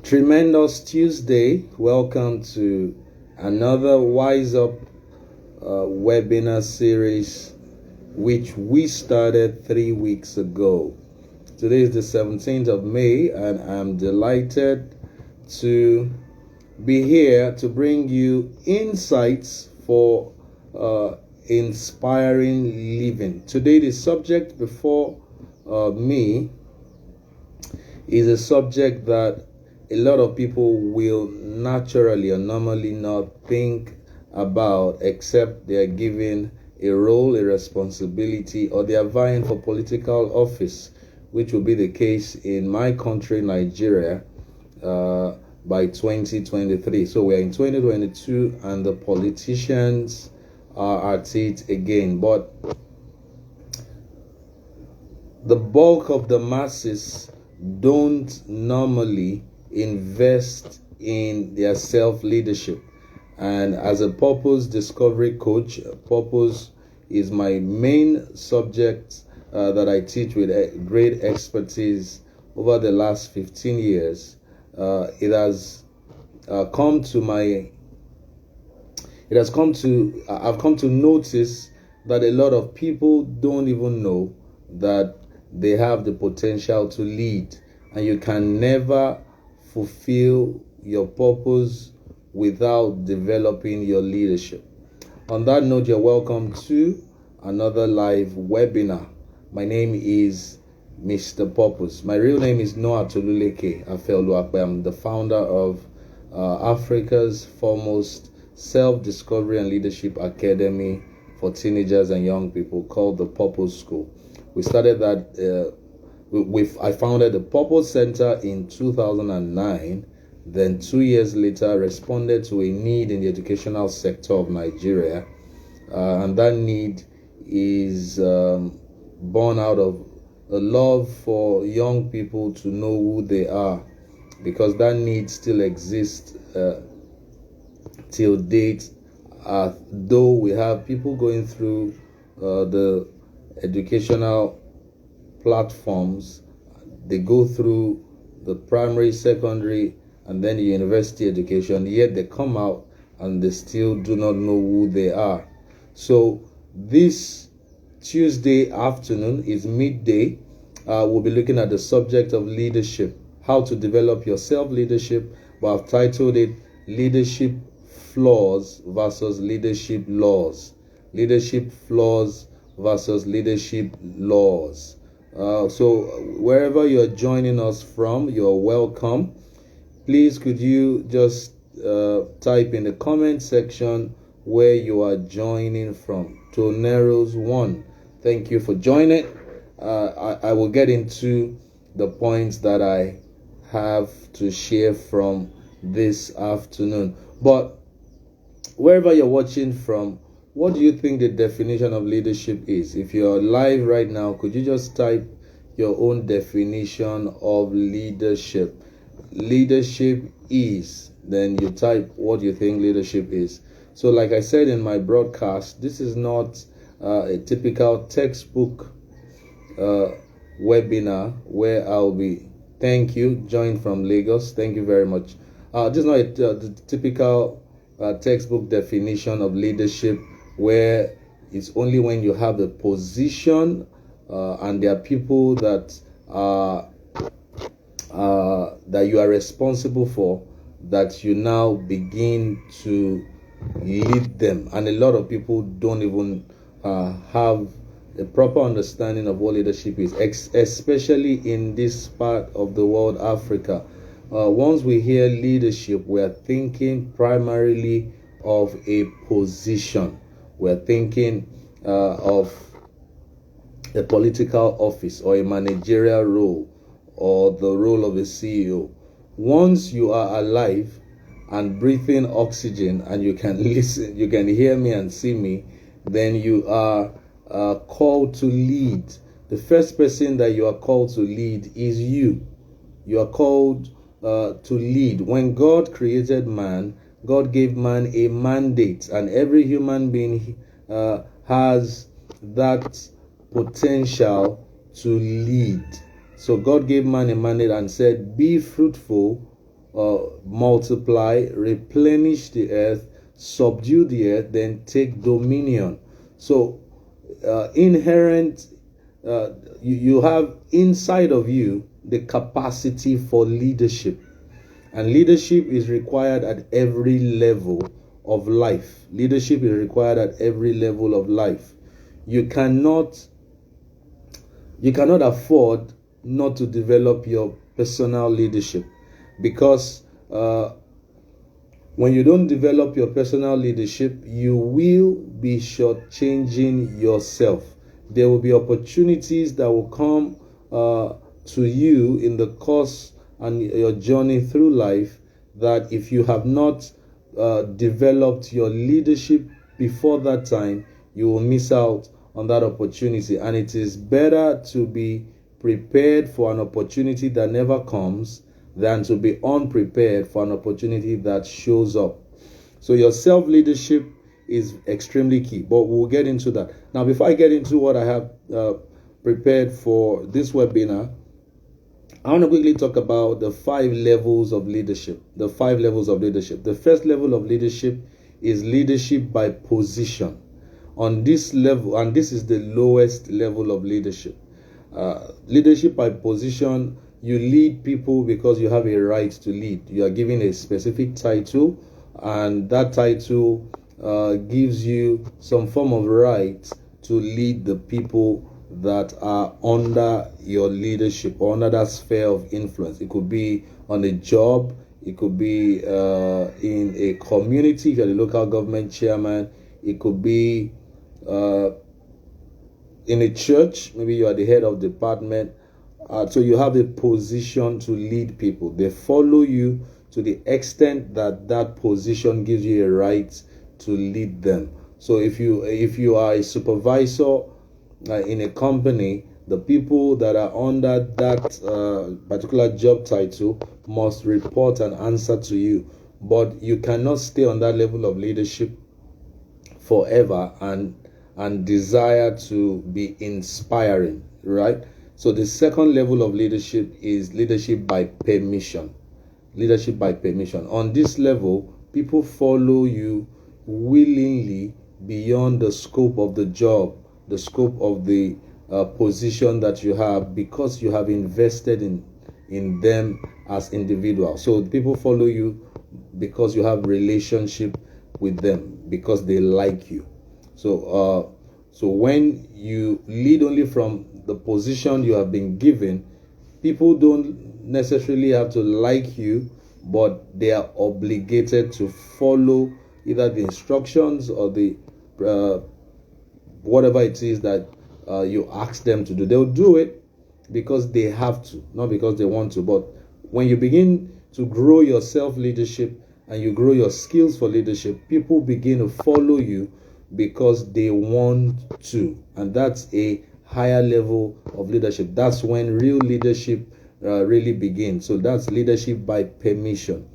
Tremendous Tuesday. Welcome to another Wise Up webinar series, which we started 3 weeks ago. Today is the 17th of May, and I'm delighted to be here to bring you insights for inspiring living. Today, the subject before me is a subject that a lot of people will naturally or normally not think about, except they are given a role, a responsibility, or they are vying for political office, which will be the case in my country, Nigeria, by 2023. So we're in 2022 and the politicians are at it again. But the bulk of the masses don't normally invest in their self-leadership. And as a purpose discovery coach, purpose is my main subject that I teach with great expertise over the last 15 years. I've come to notice that a lot of people don't even know that they have the potential to lead, and you can never fulfill your purpose without developing your leadership. On that note, you're welcome to another live webinar. My name is Mr. Purpose. My real name is Noah Toluleke Afeluakwe. I'm the founder of Africa's foremost self-discovery and leadership academy for teenagers and young people, called the Purpose School. We started that I founded the Purpose Center in 2009. Then 2 years later, responded to a need in the educational sector of Nigeria. And that need is born out of a love for young people to know who they are, because that need still exists till date. Though we have people going through the educational platforms, they go through the primary, secondary, and then the university education, yet they come out and they still do not know who they are. So this Tuesday afternoon is midday. We'll be looking at the subject of leadership, how to develop your self-leadership, but I've titled it Leadership Flaws versus Leadership Laws. Leadership flaws versus leadership laws. So wherever you're joining us from, you're welcome. Please, could you just type in the comment section where you are joining from. Toneros 1, thank you for joining. I will get into the points that I have to share from this afternoon. But wherever you're watching from, what do you think the definition of leadership is? If you're live right now, could you just type your own definition of leadership? Leadership is, then you type what you think leadership is. So like I said in my broadcast, this is not a typical textbook webinar where I'll be, thank you, joined from Lagos, thank you very much. This is not the typical textbook definition of leadership, where it's only when you have a position and there are people that you are responsible for, that you now begin to lead them. And a lot of people don't even have a proper understanding of what leadership is, especially in this part of the world, Africa. Once we hear leadership, we're thinking primarily of a position. We're thinking of a political office or a managerial role or the role of a CEO. Once you are alive and breathing oxygen and you can listen, you can hear me and see me, then you are called to lead. The first person that you are called to lead is you. You are called to lead. When God created man, God gave man a mandate, and every human being has that potential to lead. So God gave man a mandate and said, be fruitful, multiply, replenish the earth, subdue the earth, then take dominion. So inherent, you have inside of you the capacity for leadership. And leadership is required at every level of life. Leadership is required at every level of life. You cannot afford not to develop your personal leadership, because when you don't develop your personal leadership, you will be shortchanging yourself. There will be opportunities that will come to you in the course and your journey through life, that if you have not developed your leadership before that time, you will miss out on that opportunity. And it is better to be prepared for an opportunity that never comes than to be unprepared for an opportunity that shows up. So your self-leadership is extremely key, but we'll get into that. Now, before I get into what I have prepared for this webinar, I want to quickly talk about the 5 levels of leadership. The 5 levels of leadership. The first level of leadership is leadership by position. On this level, and this is the lowest level of leadership. Leadership by position, you lead people because you have a right to lead. You are given a specific title, and that title gives you some form of right to lead the people that are under your leadership or under that sphere of influence. It could be on a job, it could be in a community if you're the local government chairman, it could be in a church, maybe you are the head of department. So you have a position to lead people. They follow you to the extent that that position gives you a right to lead them. So if you are a supervisor in a company, the people that are under that particular job title must report and answer to you. But you cannot stay on that level of leadership forever and desire to be inspiring, right? So the second level of leadership is leadership by permission. Leadership by permission. On this level, people follow you willingly beyond the scope of the job, the scope of the position that you have, because you have invested in them as individuals. So people follow you because you have relationship with them, because they like you. So when you lead only from the position you have been given, people don't necessarily have to like you, but they are obligated to follow either the instructions or the whatever it is that you ask them to do. They'll do it because they have to, not because they want to. But when you begin to grow your self-leadership and you grow your skills for leadership, people begin to follow you because they want to. And that's a higher level of leadership. That's when real leadership really begins. So that's leadership by permission.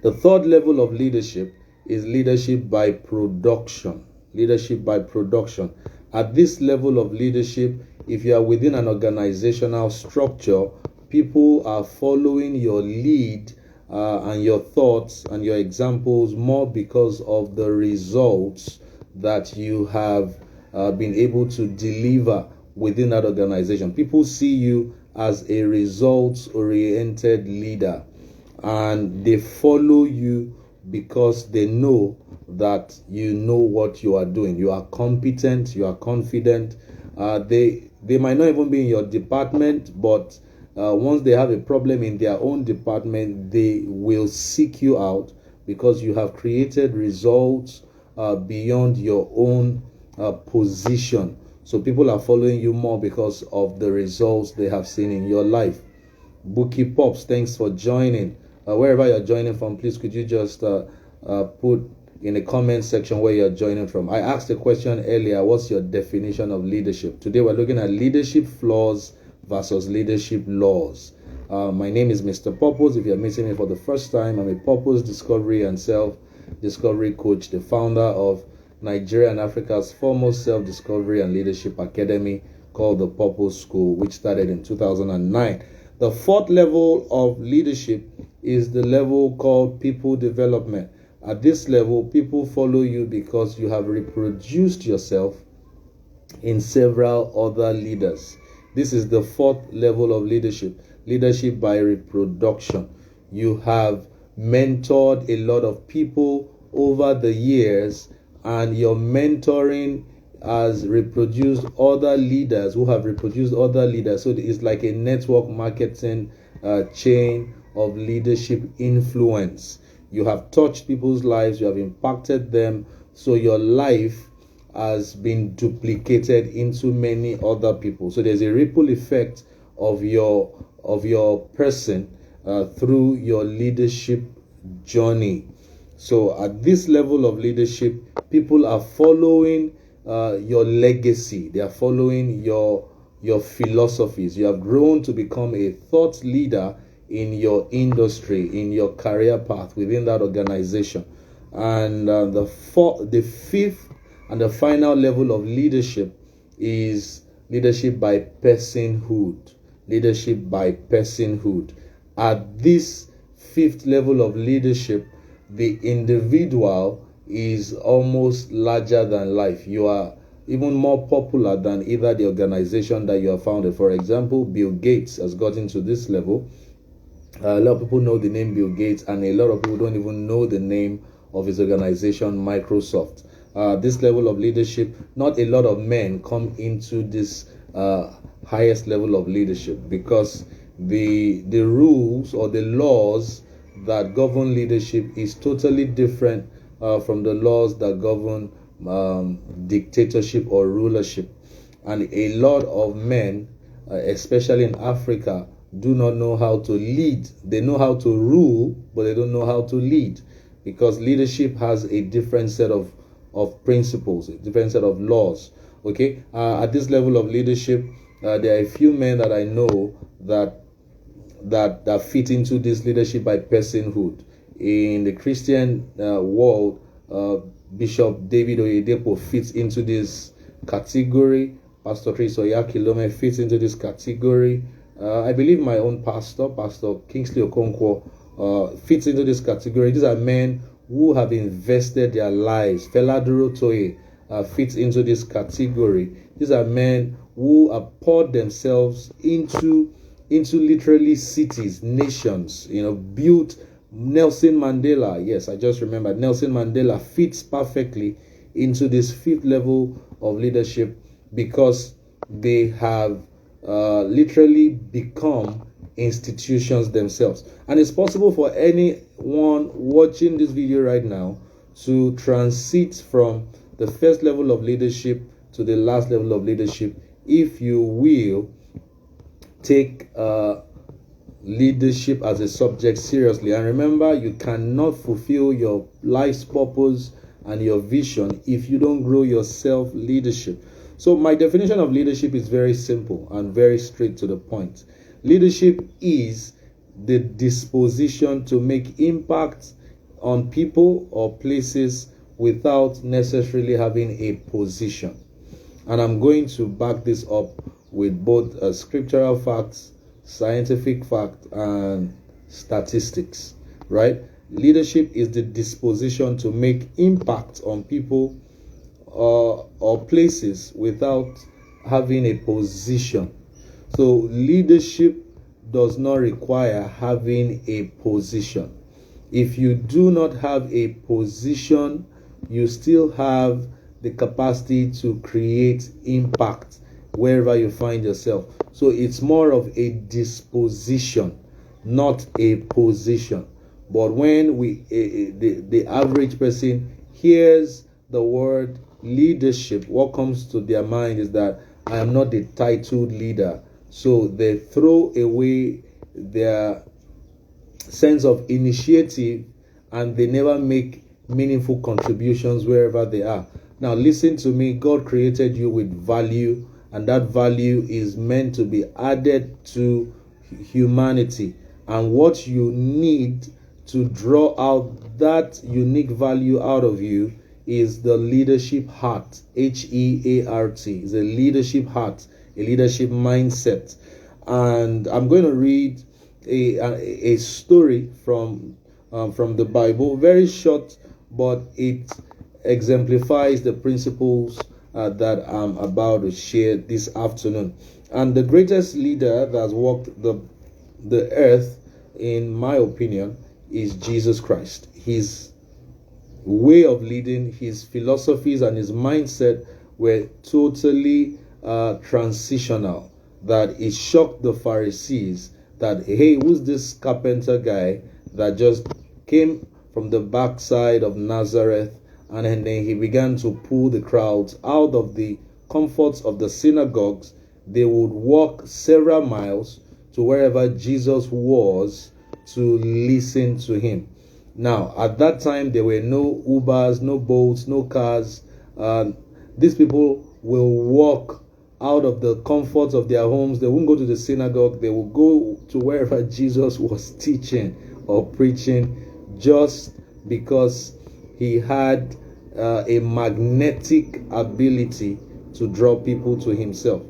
The third level of leadership is leadership by production. Leadership by production. At this level of leadership, if you are within an organizational structure, people are following your lead and your thoughts and your examples more because of the results that you have been able to deliver within that organization. People see you as a results-oriented leader, and they follow you because they know that you know what you are doing. You are competent, you are confident. They might not even be in your department, but once they have a problem in their own department, they will seek you out because you have created results beyond your own position. So people are following you more because of the results they have seen in your life. Bookie Pops, thanks for joining. Wherever you're joining from, please could you just put in the comment section where you're joining from. I asked a question earlier, what's your definition of leadership? Today we're looking at leadership flaws versus leadership laws. My name is Mr. Purpose. If you're meeting me for the first time, I'm a purpose discovery and self-discovery coach, the founder of Nigeria and Africa's foremost self-discovery and leadership academy called the Purpose School, which started in 2009. The fourth level of leadership is the level called people development. At this level, people follow you because you have reproduced yourself in several other leaders. This is the fourth level of leadership, leadership by reproduction. You have mentored a lot of people over the years, and your mentoring has reproduced other leaders who have reproduced other leaders. So it's like a network marketing chain of leadership influence. You have touched people's lives, you have impacted them, so your life has been duplicated into many other people. So there's a ripple effect of your person through your leadership journey. So at this level of leadership, people are following your legacy. They are following your philosophies. You have grown to become a thought leader in your industry, in your career path within that organization. And the fifth and the final level of leadership is leadership by personhood. Leadership by personhood. At this fifth level of leadership, the individual is almost larger than life. You are even more popular than either the organization that you have founded. For example, Bill Gates has gotten to this level. A lot of people know the name Bill Gates, and a lot of people don't even know the name of his organization, Microsoft. This level of leadership, not a lot of men come into this highest level of leadership, because the rules or the laws that govern leadership is totally different from the laws that govern dictatorship or rulership. And a lot of men, especially in Africa, do not know how to lead. They know how to rule, but they don't know how to lead, because leadership has a different set of principles, a different set of laws. Okay, at this level of leadership, there are a few men that I know that fit into this leadership by personhood. In the Christian world, Bishop David Oyedepo fits into this category. Pastor Chris Oyakilome fits into this category. I believe my own pastor, Pastor Kingsley Okonkwo, fits into this category. These are men who have invested their lives. Feladuro Toye fits into this category. These are men who have poured themselves into literally cities, nations, built. Nelson Mandela, yes, I just remembered. Nelson Mandela fits perfectly into this fifth level of leadership, because they have literally become institutions themselves. And it's possible for anyone watching this video right now to transit from the first level of leadership to the last level of leadership, if you will take leadership as a subject seriously. And remember, you cannot fulfill your life's purpose and your vision if you don't grow your self-leadership. So my definition of leadership is very simple and very straight to the point. Leadership is the disposition to make impact on people or places without necessarily having a position. And I'm going to back this up with both scriptural facts, scientific fact, and statistics, right? Leadership is the disposition to make impact on people or places without having a position. So leadership does not require having a position. If you do not have a position, you still have the capacity to create impact wherever you find yourself. So it's more of a disposition, not a position. But when the average person hears the word leadership, what comes to their mind is that I am not a titled leader. So they throw away their sense of initiative, and they never make meaningful contributions wherever they are. Now listen to me. God created you with value, and that value is meant to be added to humanity. And what you need to draw out that unique value out of you is the leadership heart. H-E-A-R-T is a leadership heart, a leadership mindset. And I'm going to read a story from the Bible, very short, but it exemplifies the principles that I'm about to share this afternoon. And the greatest leader that has walked the earth, in my opinion, is Jesus Christ. His way of leading, his philosophies, and his mindset were totally transitional. That it shocked the Pharisees that, hey, who's this carpenter guy that just came from the backside of Nazareth, and then he began to pull the crowds out of the comforts of the synagogues. They would walk several miles to wherever Jesus was to listen to him. Now, at that time, there were no Ubers, no boats, no cars. These people will walk out of the comforts of their homes. They won't go to the synagogue. They will go to wherever Jesus was teaching or preaching, just because he had a magnetic ability to draw people to himself.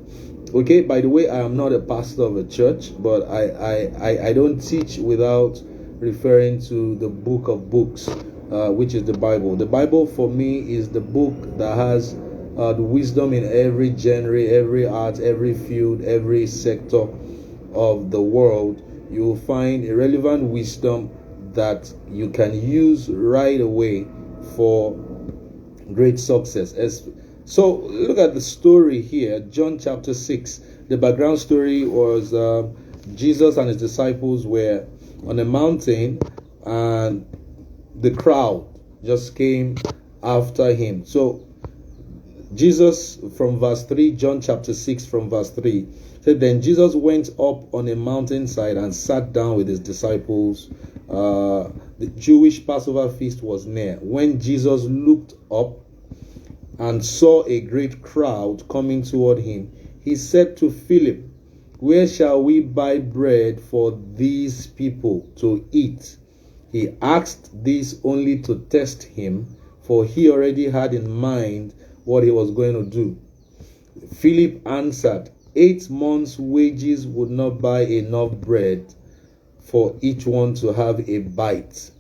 Okay, by the way, I am not a pastor of a church, but I don't teach without referring to the book of books, which is the Bible. The Bible for me is the book that has the wisdom in every genre, every art, every field, every sector of the world. You will find a relevant wisdom that you can use right away for great success. So look at the story here, John chapter 6. The background story was Jesus and his disciples were on a mountain, and the crowd just came after him. So Jesus, from verse 3, John chapter 6 from verse 3, said, then Jesus went up on a mountainside and sat down with his disciples. The Jewish Passover feast was near. When Jesus looked up and saw a great crowd coming toward him, he said to Philip, where shall we buy bread for these people to eat? He asked this only to test him, for he already had in mind what he was going to do. Philip answered, 8 months' wages would not buy enough bread for each one to have a bite.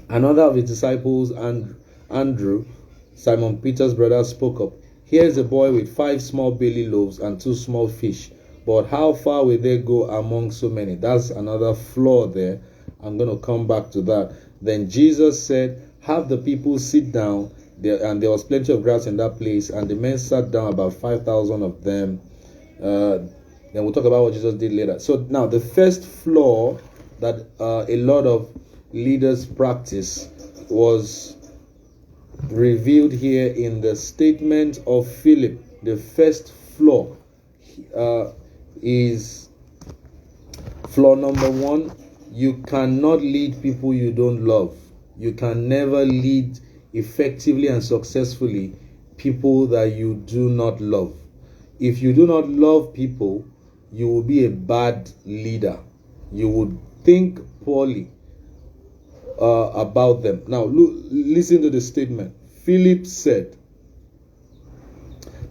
Another of his disciples, Andrew, Simon Peter's brother, spoke up. Here is a boy with 5 small barley loaves and 2 small fish. But how far will they go among so many? That's another flaw there. I'm going to come back to that. Then Jesus said, have the people sit down. And there was plenty of grass in that place. And the men sat down, about 5,000 of them. Then we'll talk about what Jesus did later. So now the first flaw that a lot of leaders practice was revealed here in the statement of Philip. The first flaw is flaw number 1. You cannot lead people you don't love. You can never lead effectively and successfully people that you do not love. If you do not love people, you will be a bad leader. You would think poorly about them. Now, listen to the statement. Philip said,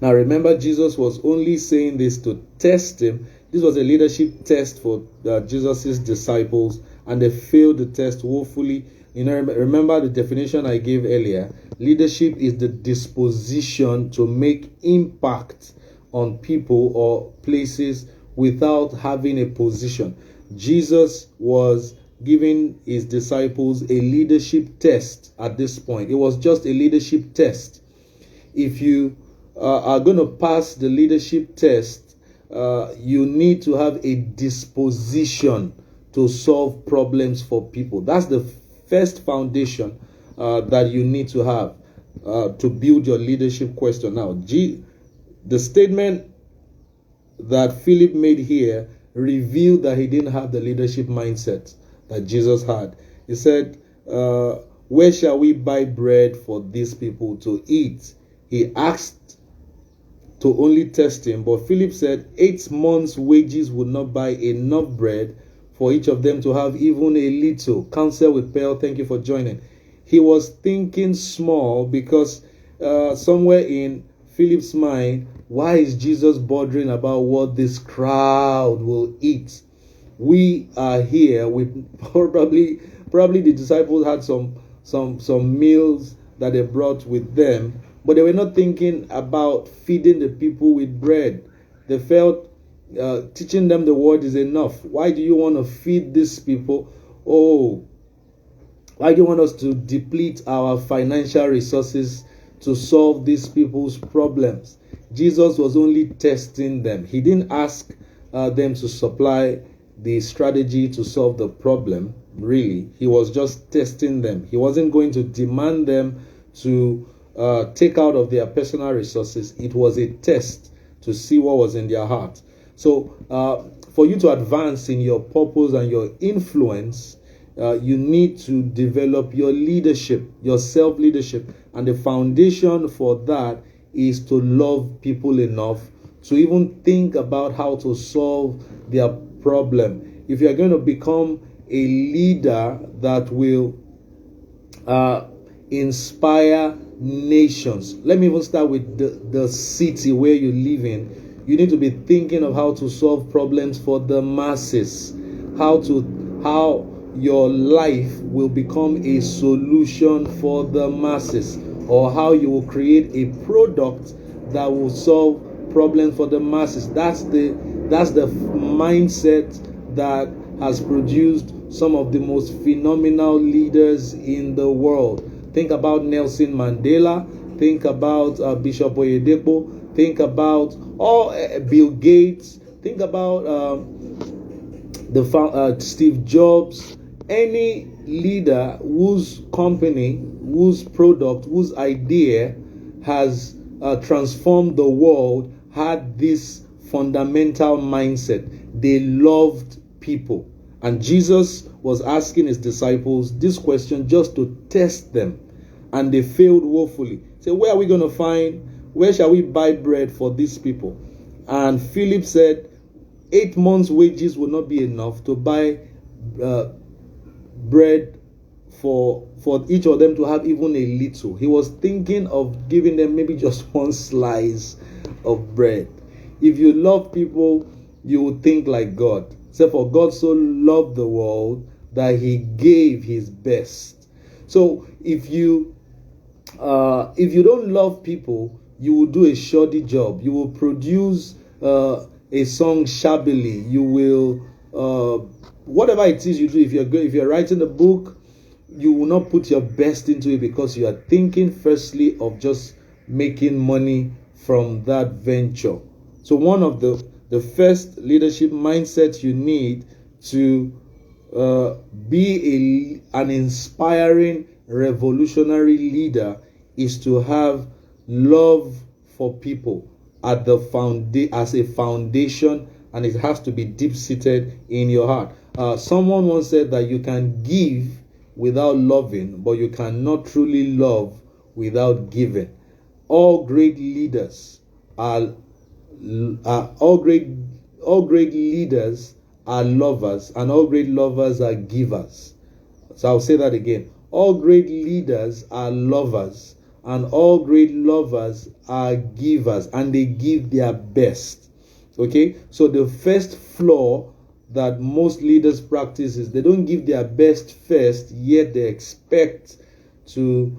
now remember, Jesus was only saying this to test him. This was a leadership test for Jesus' disciples, and they failed the test woefully. You know, remember the definition I gave earlier. Leadership is the disposition to make impact on people or places without having a position. Jesus was giving his disciples a leadership test at this point. It was just a leadership test. If you are going to pass the leadership test, you need to have a disposition to solve problems for people. That's the first foundation that you need to have to build your leadership question. Now, the statement that Philip made here revealed that he didn't have the leadership mindset that Jesus had. He said, where shall we buy bread for these people to eat? He asked to only test him, but Philip said 8 months' wages would not buy enough bread for each of them to have even a little. Counsel with Pearl, thank you for joining. He was thinking small because somewhere in Philip's mind, why is Jesus bothering about what this crowd will eat? we are here. We probably the disciples had some meals that they brought with them, but they were not thinking about feeding the people with bread. They felt teaching them the word is enough. Why do you want to feed these people? Oh, why do you want us to deplete our financial resources to solve these people's problems? Jesus was only testing them. He didn't ask them to supply the strategy to solve the problem, really. He was just testing them. He wasn't going to demand them to take out of their personal resources. It was a test to see what was in their heart. So for you to advance in your purpose and your influence, you need to develop your leadership, your self-leadership. And the foundation for that is to love people enough to even think about how to solve their problem. If you're going to become a leader that will inspire nations, let me even start with the city where you live in. You need to be thinking of how to solve problems for the masses, how your life will become a solution for the masses, or how you will create a product that will solve problems for the masses. That's the mindset that has produced some of the most phenomenal leaders in the world. Think about Nelson Mandela. Think about Bishop Oyedepo. Think about Bill Gates. Think about Steve Jobs. Any leader whose company, whose product, whose idea has transformed the world had this fundamental mindset. They loved people. And Jesus was asking his disciples this question just to test them. And they failed woefully. So where are we going to find, where shall we buy bread for these people? And Philip said, 8 months' wages will not be enough to buy bread for each of them to have even a little. He was thinking of giving them maybe just one slice of bread. If you love people, you will think like God. So for God so loved the world that he gave his best. So if you don't love people, you will do a shoddy job. You will produce a song shabbily. You will whatever it is you do. If you're writing a book, you will not put your best into it because you are thinking firstly of just making money from that venture. So one of the first leadership mindsets you need to be an inspiring, revolutionary leader is to have love for people at as a foundation, and it has to be deep-seated in your heart. Someone once said that you can give without loving, but you cannot truly love without giving. All great leaders are leaders are lovers, and all great lovers are givers. So I'll say that again. All great leaders are lovers, and all great lovers are givers, and they give their best. Okay? So the first flaw that most leaders practice is they don't give their best first, yet they expect to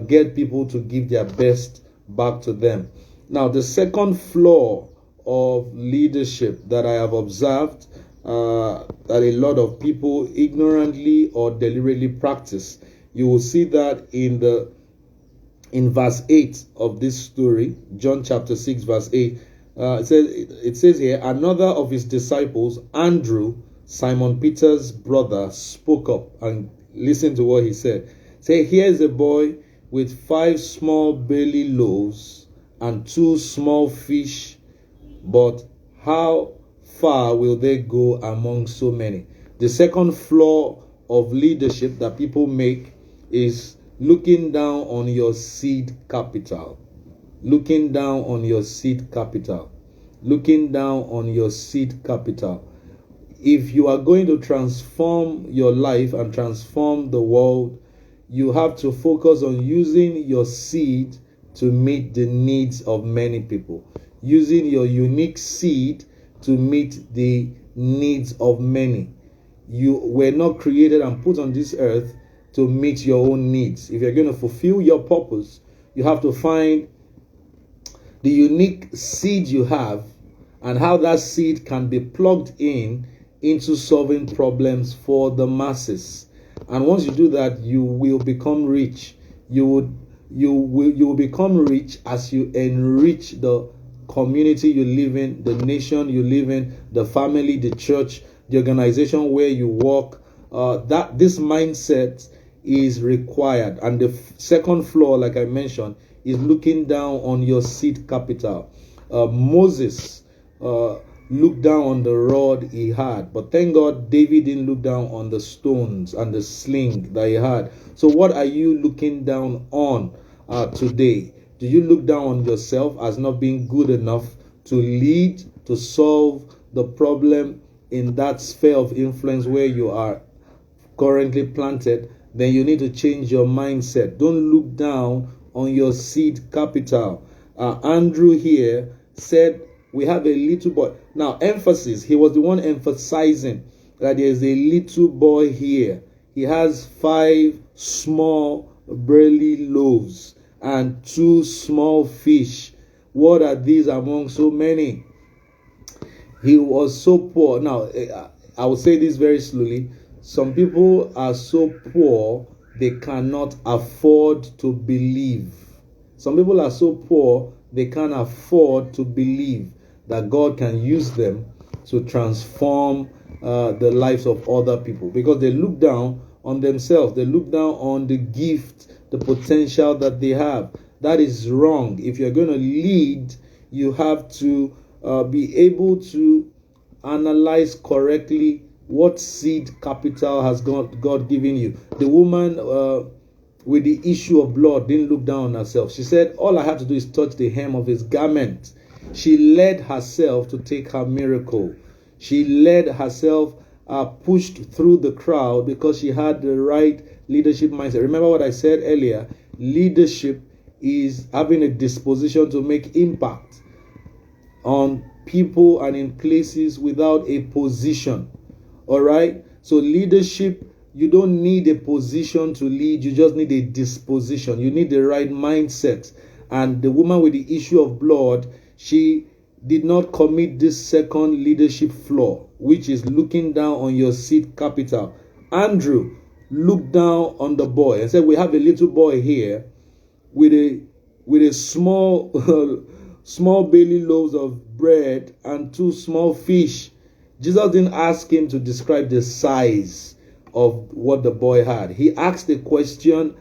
get people to give their best back to them. Now, the second flaw of leadership that I have observed that a lot of people ignorantly or deliberately practice, you will see that in verse 8 of this story, John chapter 6, verse 8, it says here, another of his disciples, Andrew, Simon Peter's brother, spoke up, and listen to what he said. Say, here's a boy with 5 small barley loaves and 2 small fish, but how far will they go among so many? The second flaw of leadership that people make is looking down on your seed capital. Looking down on your seed capital. Looking down on your seed capital. If you are going to transform your life and transform the world, you have to focus on using your seed to meet the needs of many people. Using your unique seed to meet the needs of many. You were not created and put on this earth to meet your own needs. If you're going to fulfill your purpose, you have to find the unique seed you have and how that seed can be plugged into solving problems for the masses. And once you do that, you will become rich. You will become rich as you enrich the community you live in, the nation you live in, the family, the church, the organization where you work. That this mindset is required. And the second floor, like I mentioned, is looking down on your seed capital. Moses looked down on the rod he had, but thank God David didn't look down on the stones and the sling that he had. So what are you looking down on today? Do you look down on yourself as not being good enough to lead, to solve the problem in that sphere of influence where you are currently planted? Then you need to change your mindset. Don't look down on your seed capital. Andrew here said, we have a little boy. Now, emphasis. He was the one emphasizing that there is a little boy here. He has 5 small barley loaves and 2 small fish. What are these among so many? He was so poor. Now, I will say this very slowly. Some people are so poor, they cannot afford to believe. Some people are so poor, they can't afford to believe that God can use them to transform the lives of other people, because they look down on themselves. They look down on the gift, the potential that they have. That is wrong. If you're going to lead, you have to be able to analyze correctly what seed capital has God given you. The woman with the issue of blood didn't look down on herself. She said, all I have to do is touch the hem of his garment. She led herself to take her miracle. She led herself, pushed through the crowd because she had the right leadership mindset. Remember what I said earlier? Leadership is having a disposition to make impact on people and in places without a position. All right? So leadership, you don't need a position to lead. You just need a disposition. You need the right mindset. And the woman with the issue of blood, she did not commit this second leadership flaw, which is looking down on your seed capital. Andrew looked down on the boy and said, we have a little boy here with a small small barley loaves of bread and 2 small fish. Jesus didn't ask him to describe the size of what the boy had. He asked the question,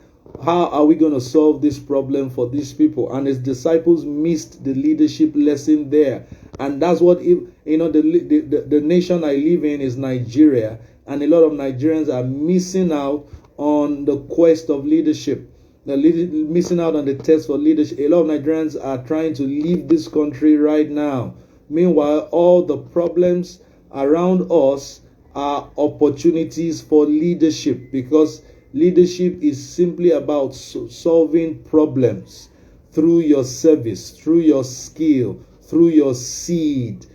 how are we going to solve this problem for these people? And his disciples missed the leadership lesson there. And that's what, the nation I live in is Nigeria. And a lot of Nigerians are missing out on the quest of leadership. They're missing out on the test for leadership. A lot of Nigerians are trying to leave this country right now. Meanwhile, all the problems around us are opportunities for leadership, because leadership is simply about solving problems through your service, through your skill, through your seed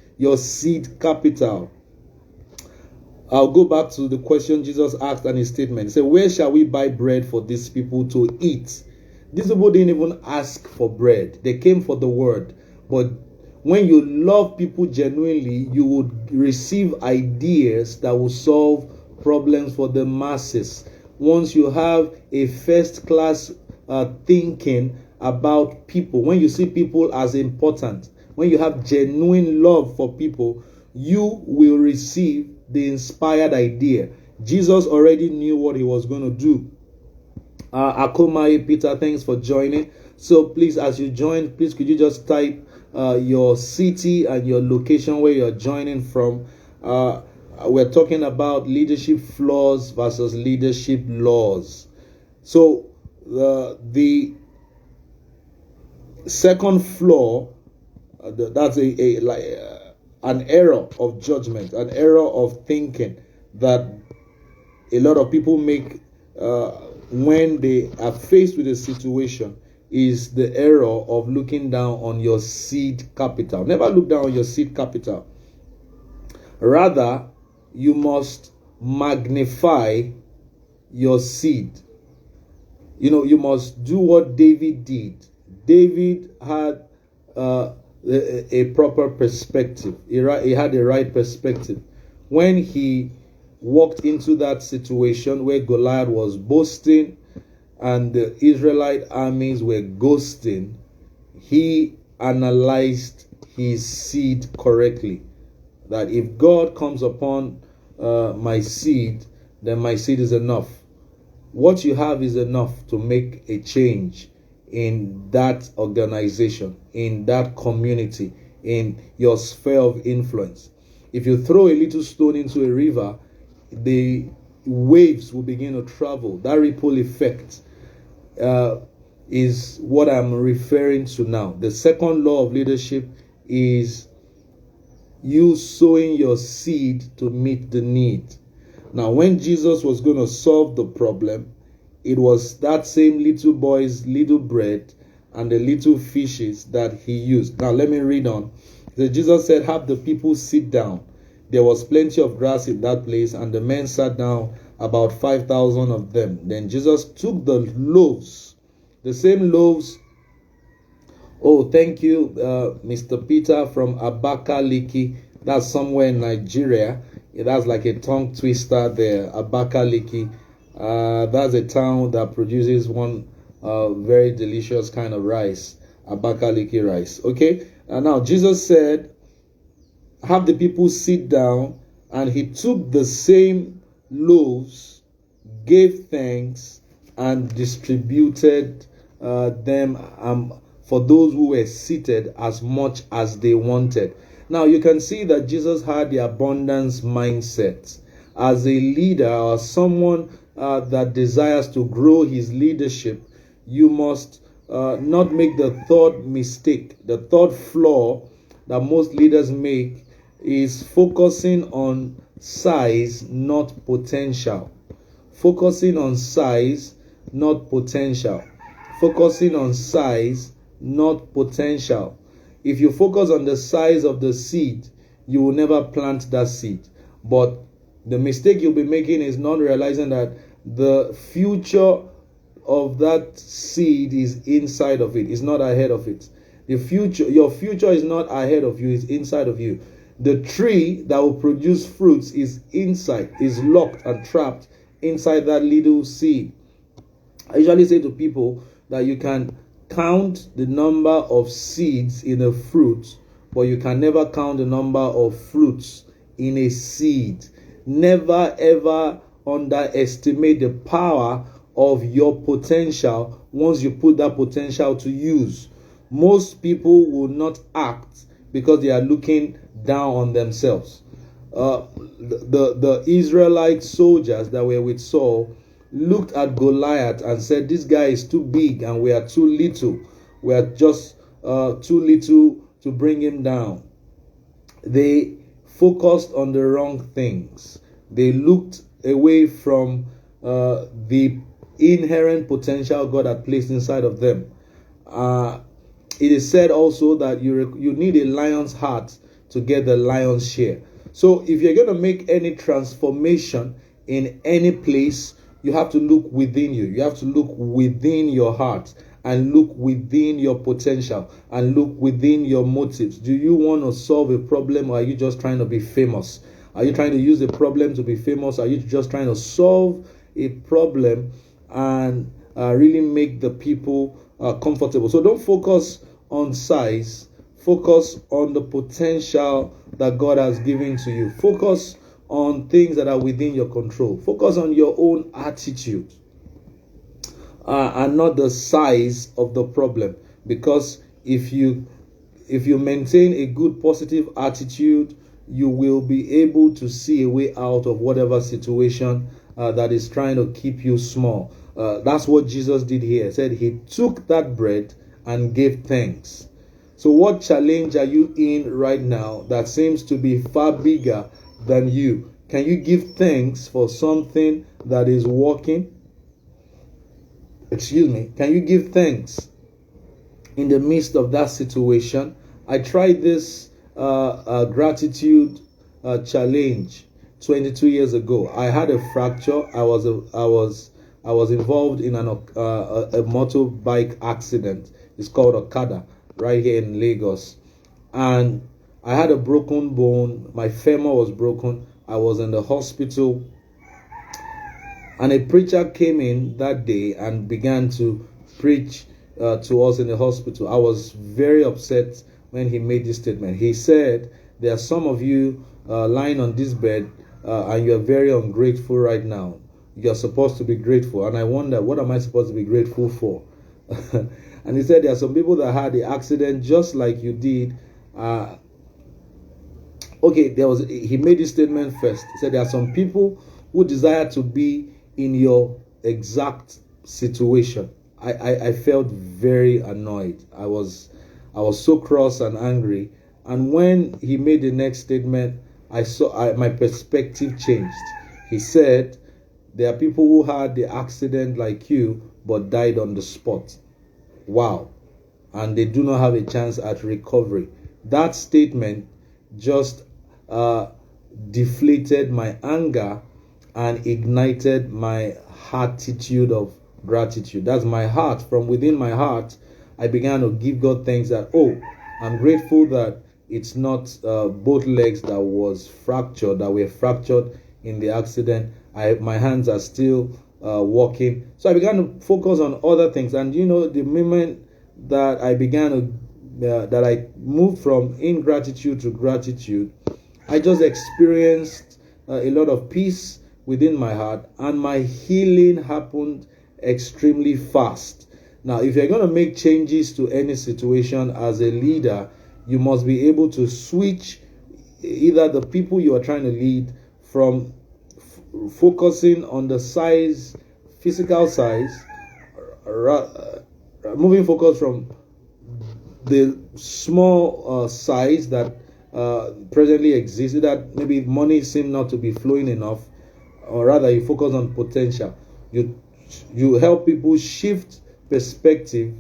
capital. I'll go back to the question Jesus asked and his statement. He said, where shall we buy bread for these people to eat? These people didn't even ask for bread. They came for the word. But when you love people genuinely, you would receive ideas that will solve problems for the masses. Once you have a first-class thinking about people, when you see people as important, when you have genuine love for people, you will receive the inspired idea. Jesus already knew what he was going to do. Akomai Peter, thanks for joining. So please, as you join, please could you just type your city and your location where you're joining from. We're talking about leadership flaws versus leadership laws. So the second flaw, that's an error of judgment, an error of thinking that a lot of people make when they are faced with a situation, is the error of looking down on your seed capital. Never look down on your seed capital. Rather, you must magnify your seed. You must do what David did. David had a proper perspective. He had the right perspective. When he walked into that situation where Goliath was boasting and the Israelite armies were ghosting, he analyzed his seed correctly. That if God comes upon my seed, then my seed is enough. What you have is enough to make a change in that organization, in that community, in your sphere of influence. If you throw a little stone into a river, the waves will begin to travel. That ripple effect is what I'm referring to now. The second law of leadership is you sowing your seed to meet the need. Now, when Jesus was going to solve the problem, it was that same little boy's little bread and the little fishes that he used. Now, let me read on. Jesus said, have the people sit down. There was plenty of grass in that place, and the men sat down, about 5,000 of them. Then Jesus took the loaves, the same loaves. Oh, thank you, Mr. Peter from Abakaliki. That's somewhere in Nigeria. That's like a tongue twister there, Abakaliki. That's a town that produces one very delicious kind of rice, Abakaliki rice. Okay, now Jesus said, have the people sit down, and he took the same loaves, gave thanks, and distributed them for those who were seated as much as they wanted. Now you can see that Jesus had the abundance mindset. As a leader or someone that desires to grow his leadership, you must not make the third mistake. The third flaw that most leaders make is focusing on size, not potential. Focusing on size, not potential. Focusing on size, not potential. If you focus on the size of the seed, you will never plant that seed. But the mistake you'll be making is not realizing that the future of that seed is inside of it. It's not ahead of it. Your future is not ahead of you, it's inside of you. The tree that will produce fruits is inside, is locked and trapped inside that little seed. I usually say to people that you can count the number of seeds in a fruit, but you can never count the number of fruits in a seed. Never ever underestimate the power of your potential once you put that potential to use. Most people will not act because they are looking down on themselves. The Israelite soldiers that were with Saul looked at Goliath and said, this guy is too big and we are too little. We are just too little to bring him down. They focused on the wrong things. They looked away from the inherent potential God had placed inside of them. It is said also that you need a lion's heart to get the lion's share. So if you're going to make any transformation in any place, you have to look within you. You have to look within your heart and look within your potential and look within your motives. Do you want to solve a problem, or are you just trying to be famous? Are you trying to use a problem to be famous? Are you just trying to solve a problem and really make the people comfortable? So don't focus on size. Focus on the potential that God has given to you. Focus on things that are within your control. Focus on your own attitude and not the size of the problem. Because if you maintain a good positive attitude, you will be able to see a way out of whatever situation that is trying to keep you small. That's what Jesus did here. He said he took that bread and gave thanks. So what challenge are you in right now that seems to be far bigger than you? Can you give thanks for something that is working? Can you give thanks in the midst of that situation? I tried this gratitude challenge 22 years ago. I had a fracture. I was involved in a motorbike accident. It's called Okada, right here in Lagos, and I had a broken bone. My femur was broken. I was in the hospital, and a preacher came in that day and began to preach to us in the hospital. I was very upset when he made this statement. He said, there are some of you lying on this bed and you're very ungrateful right now. You're supposed to be grateful. And I wonder, what am I supposed to be grateful for? And he said, there are some people that had the accident just like you did. He made this statement first. He said, there are some people who desire to be in your exact situation. I felt very annoyed. I was so cross and angry. And when he made the next statement, my perspective changed. He said, there are people who had the accident like you, but died on the spot. Wow. And they do not have a chance at recovery. That statement just deflated my anger and ignited my attitude of gratitude. That's my heart. From within my heart, I began to give God thanks that, I'm grateful that it's not both legs that were fractured in the accident. My hands are still working. So I began to focus on other things. And the moment that I that I moved from ingratitude to gratitude, I just experienced a lot of peace within my heart, and my healing happened extremely fast. Now, if you're going to make changes to any situation as a leader, you must be able to switch either the people you are trying to lead from focusing on the physical size, moving focus from the small size that presently exists, that maybe money seems not to be flowing enough, or rather you focus on potential. You help people shift perspective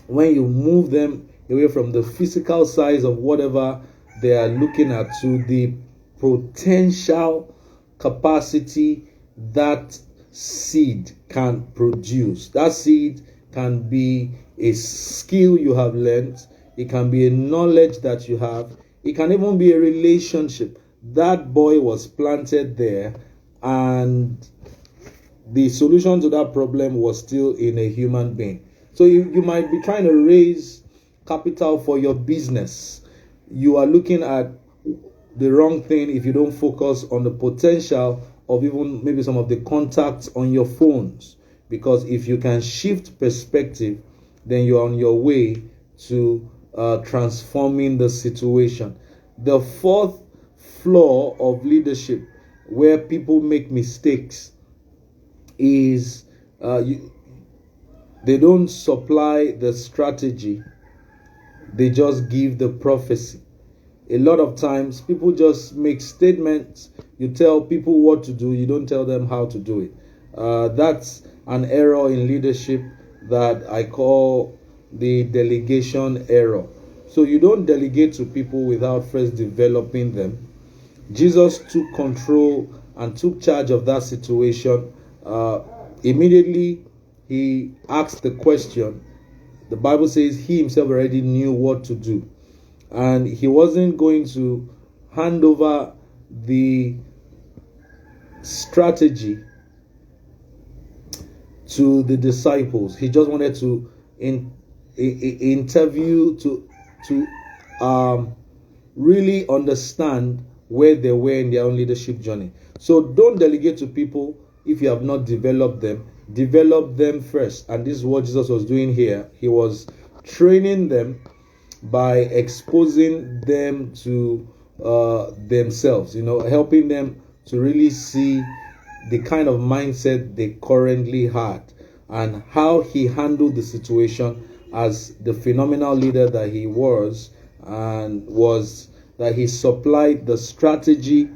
when you move them away from the physical size of whatever they are looking at to the potential capacity that seed can produce. That seed can be a skill you have learned. It can be a knowledge that you have. It can even be a relationship. That boy was planted there, and the solution to that problem was still in a human being. So you might be trying to raise capital for your business. You are looking at the wrong thing if you don't focus on the potential of even maybe some of the contacts on your phones. Because if you can shift perspective, then you're on your way to transforming the situation. The fourth flaw of leadership where people make mistakes is they don't supply the strategy, they just give the prophecy. A lot of times people just make statements. You tell people what to do, you don't tell them how to do it. That's an error in leadership that I call the delegation error. So you don't delegate to people without first developing them. Jesus took control and took charge of that situation. Immediately he asked the question. The Bible says he himself already knew what to do, and he wasn't going to hand over the strategy to the disciples. He just wanted to interview to really understand where they were in their own leadership journey. So don't delegate to people if you have not developed them. Develop them first. And this is what Jesus was doing here. He was training them by exposing them to themselves, helping them to really see the kind of mindset they currently had and how he handled the situation as the phenomenal leader that he was, and was that he supplied the strategy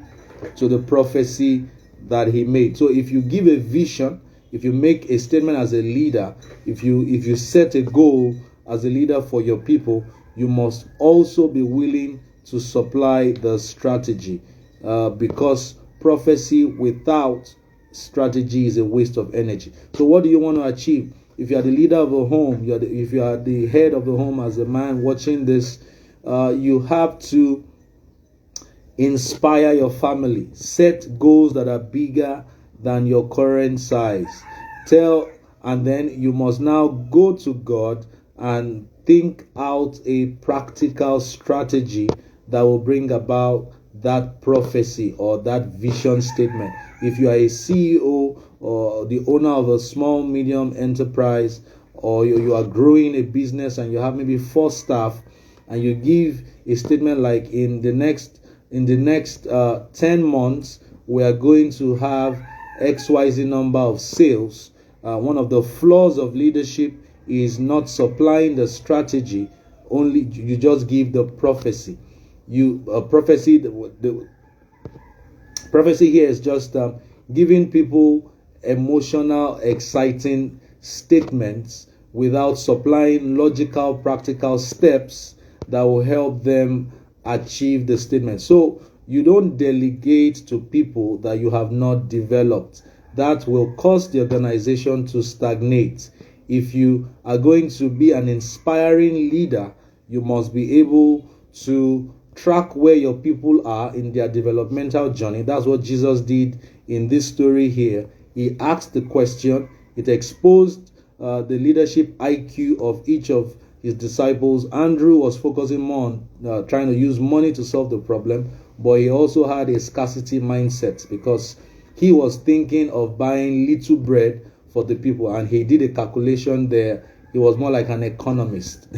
to the prophecy that he made. So if you give a vision, if you make a statement as a leader, if you set a goal as a leader for your people, you must also be willing to supply the strategy, because prophecy without strategy is a waste of energy. So what do you want to achieve? If you are the leader of a home, if you are the head of the home as a man watching this, you have to inspire your family. Set goals that are bigger than your current size. And then you must now go to God and think out a practical strategy that will bring about that prophecy or that vision statement. If you are a CEO or the owner of a small medium enterprise, or you are growing a business and you have maybe 4 staff, and you give a statement like, in the next 10 months we are going to have XYZ number of sales. One of the flaws of leadership is not supplying the strategy, only you just give the prophecy. The prophecy here is just giving people emotional, exciting statements without supplying logical, practical steps that will help them achieve the statement. So you don't delegate to people that you have not developed. That will cause the organization to stagnate. If you are going to be an inspiring leader, you must be able to track where your people are in their developmental journey. That's what Jesus did in this story here. He asked the question. It exposed the leadership IQ of each of his disciples. Andrew was focusing more on trying to use money to solve the problem, but he also had a scarcity mindset, because he was thinking of buying little bread for the people, and he did a calculation there. He was more like an economist.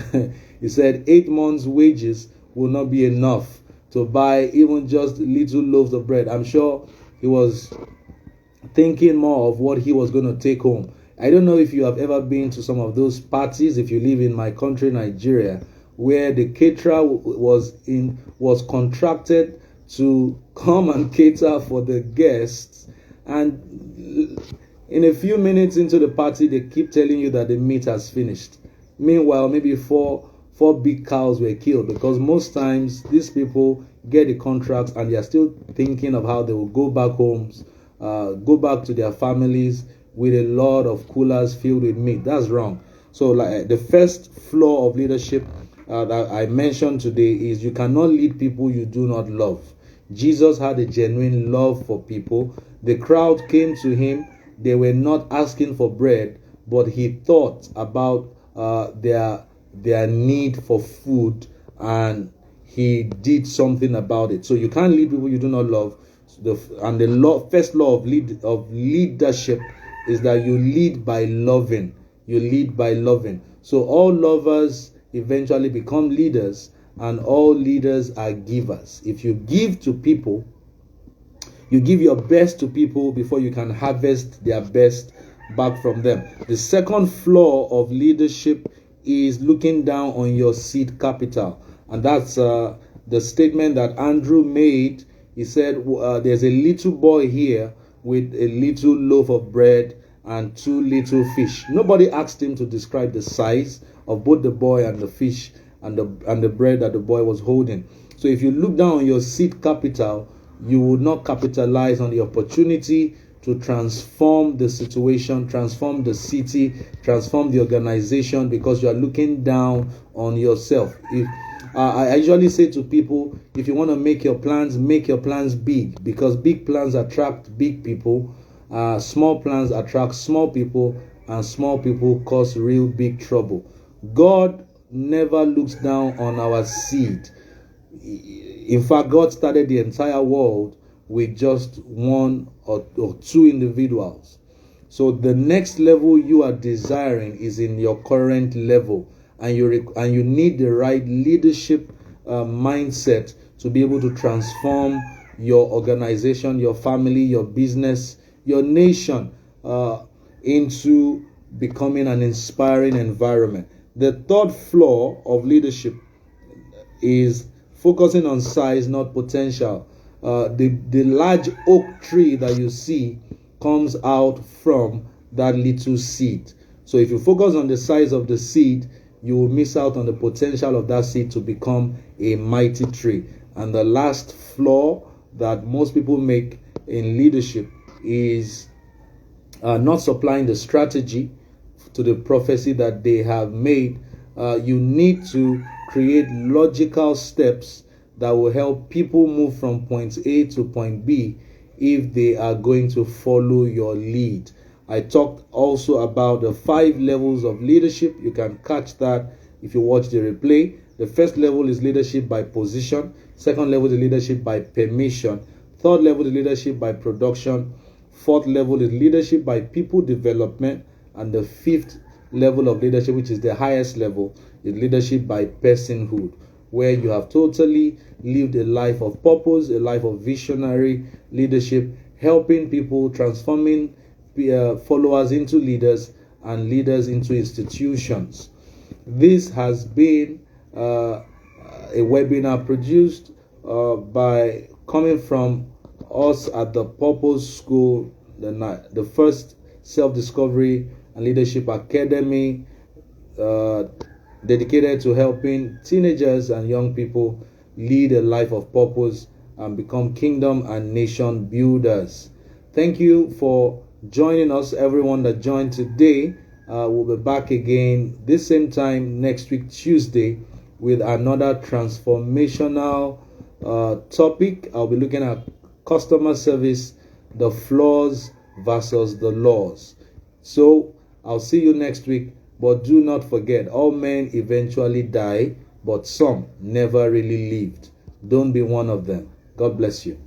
He said 8 months' wages will not be enough to buy even just little loaves of bread. I'm sure he was thinking more of what he was going to take home. I don't know if you have ever been to some of those parties, if you live in my country, Nigeria, where the caterer was contracted to come and cater for the guests, and in a few minutes into the party, they keep telling you that the meat has finished. Meanwhile, maybe four big cows were killed, because most times these people get the contracts and they are still thinking of how they will go back homes, go back to their families with a lot of coolers filled with meat. That's wrong. So like the first flaw of leadership that I mentioned today is you cannot lead people you do not love. Jesus had a genuine love for people. The crowd came to him. They were not asking for bread, but he thought about their need for food, and he did something about it. So you can't lead people you do not love. The first law of leadership is that you lead by loving. You lead by loving. So all lovers eventually become leaders, and all leaders are givers. If you give to people, you give your best to people before you can harvest their best back from them. The second flaw of leadership is looking down on your seed capital. And that's the statement that Andrew made. He said, there's a little boy here with a little loaf of bread and 2 little fish. Nobody asked him to describe the size of both the boy and the fish and the bread that the boy was holding. So if you look down on your seed capital, you would not capitalize on the opportunity to transform the situation, transform the city, transform the organization, because you are looking down on yourself. I usually say to people, if you want to make your plans big, because big plans attract big people, small plans attract small people, and small people cause real big trouble. God never looks down on our seed. In fact, God started the entire world with just 1 or 2 individuals. So the next level you are desiring is in your current level, and you need the right leadership mindset to be able to transform your organization, your family, your business, your nation into becoming an inspiring environment. The third flaw of leadership is focusing on size, not potential. The large oak tree that you see comes out from that little seed. So if you focus on the size of the seed, you will miss out on the potential of that seed to become a mighty tree. And the last flaw that most people make in leadership is not supplying the strategy to the prophecy that they have made. You need to create logical steps that will help people move from point A to point B if they are going to follow your lead. I talked also about the 5 levels of leadership. You can catch that if you watch the replay. The first level is leadership by position. Second level is leadership by permission. Third level is leadership by production. Fourth level is leadership by people development. And the fifth level of leadership, which is the highest level, is leadership by personhood, where you have totally lived a life of purpose, a life of visionary leadership, helping people, transforming followers into leaders and leaders into institutions. This has been a webinar produced by coming from us at the Purpose School, the first self-discovery and leadership academy dedicated to helping teenagers and young people lead a life of purpose and become kingdom and nation builders. Thank you for joining us, everyone that joined today. We'll be back again this same time next week, Tuesday, with another transformational topic. I'll be looking at customer service, the flaws versus the laws. So I'll see you next week, but do not forget, all men eventually die, but some never really lived. Don't be one of them. God bless you.